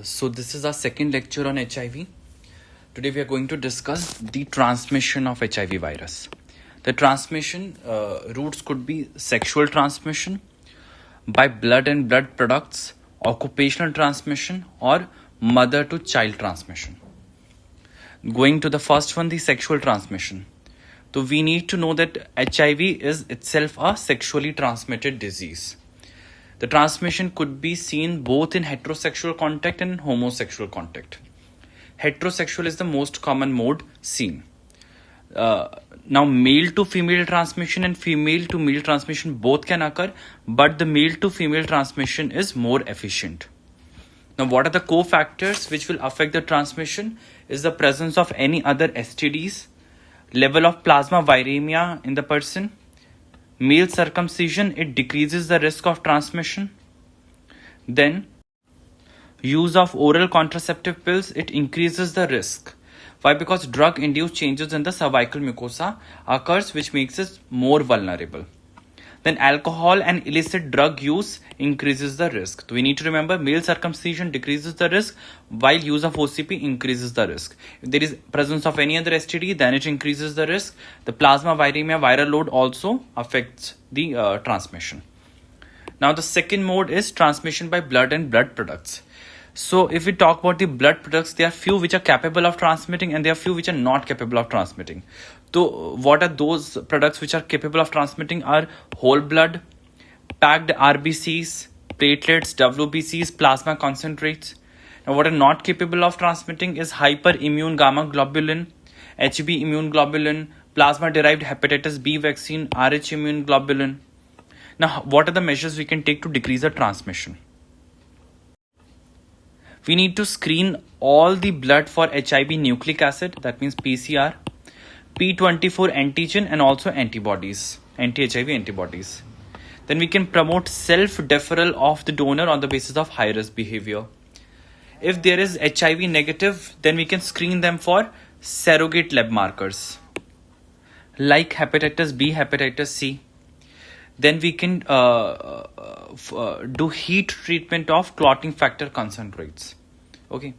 So this is our second lecture on HIV. Today we are going to discuss the transmission of HIV virus. The transmission routes could be sexual transmission, by blood and blood products, occupational transmission, or mother to child transmission. Going to the first one, the sexual transmission. So we need to know that HIV is itself a sexually transmitted disease. The transmission could be seen both in heterosexual contact and homosexual contact. Heterosexual is the most common mode seen. Now, male to female transmission and female to male transmission both can occur, but the male to female transmission is more efficient. Now, what are the cofactors which will affect the transmission? Is the presence of any other STDs, level of plasma viremia in the person, male circumcision, it decreases the risk of transmission. Then, use of oral contraceptive pills, it increases the risk. Why? Because drug-induced changes in the cervical mucosa occurs, which makes it more vulnerable. Then alcohol and illicit drug use increases the risk. So we need to remember male circumcision decreases the risk, while use of OCP increases the risk. If there is presence of any other STD, then it increases the risk. The plasma viremia viral load also affects the transmission. Now the second mode is transmission by blood and blood products. So if we talk about the blood products, there are few which are capable of transmitting and there are few which are not capable of transmitting. So what are those products which are capable of transmitting are whole blood, packed RBCs, platelets, WBCs, plasma concentrates. Now what are not capable of transmitting is hyperimmune gamma globulin, HB immune globulin, plasma derived hepatitis B vaccine, RH immune globulin. Now what are the measures we can take to decrease the transmission? We need to screen all the blood for HIV nucleic acid, that means PCR, P24 antigen and also antibodies, anti-HIV antibodies. Then we can promote self-deferral of the donor on the basis of high-risk behavior. If there is HIV negative, then we can screen them for surrogate lab markers like hepatitis B, hepatitis C. Then we can do heat treatment of clotting factor concentrates. Okay.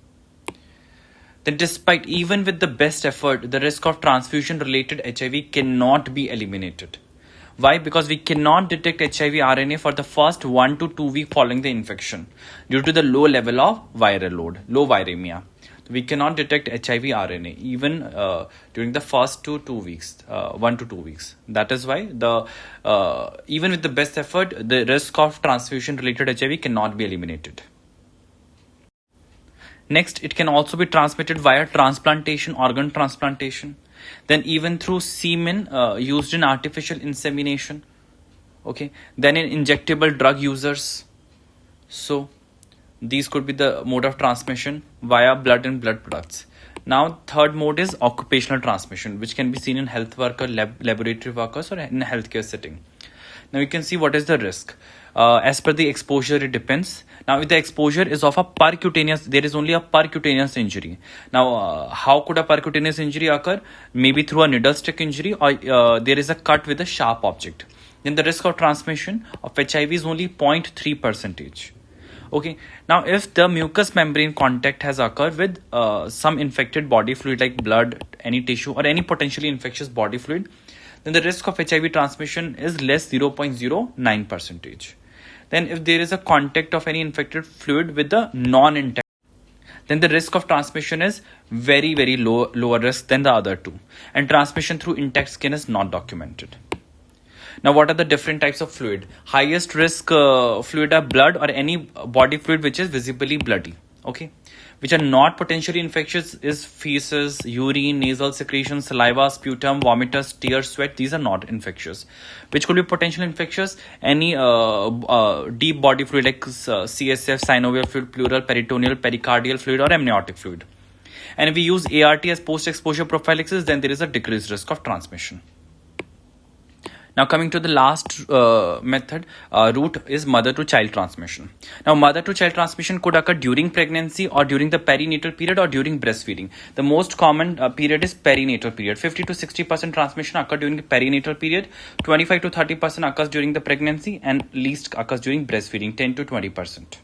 Then despite even with the best effort, the risk of transfusion related HIV cannot be eliminated. Why? Because we cannot detect HIV RNA for the first 1 to 2 weeks following the infection due to the low level of viral load, low viremia. We cannot detect HIV RNA even during the first 2 weeks, 1 to 2 weeks. That is why even with the best effort, the risk of transfusion related HIV cannot be eliminated. Next, it can also be transmitted via transplantation, organ transplantation. Then even through semen used in artificial insemination. Okay. Then in injectable drug users. So these could be the mode of transmission via blood and blood products. Now, third mode is occupational transmission, which can be seen in health worker, laboratory workers, or in a healthcare setting. Now, you can see what is the risk. As per the exposure, it depends. Now, if the exposure is of a percutaneous, there is only a percutaneous injury. Now, how could a percutaneous injury occur? Maybe through a needle stick injury, or there is a cut with a sharp object. Then the risk of transmission of HIV is only 0.3%. Okay. Now, if the mucous membrane contact has occurred with some infected body fluid like blood, any tissue, or any potentially infectious body fluid, then the risk of HIV transmission is less 0.09%. Then if there is a contact of any infected fluid with the non-intact, then the risk of transmission is very, very lower risk than the other two. And transmission through intact skin is not documented. Now, what are the different types of fluid? Highest risk fluid are blood or any body fluid which is visibly bloody. Okay. Which are not potentially infectious is feces, urine, nasal secretion, saliva, sputum, vomitus, tears, sweat. These are not infectious. Which could be potentially infectious? Any deep body fluid like CSF, synovial fluid, pleural, peritoneal, pericardial fluid, or amniotic fluid. And if we use ART as post-exposure prophylaxis, then there is a decreased risk of transmission. Now coming to the last route is mother to child transmission. Now mother to child transmission could occur during pregnancy or during the perinatal period or during breastfeeding. The most common period is perinatal period. 50 to 60% transmission occur during the perinatal period. 25 to 30% occurs during the pregnancy and least occurs during breastfeeding, 10 to 20%.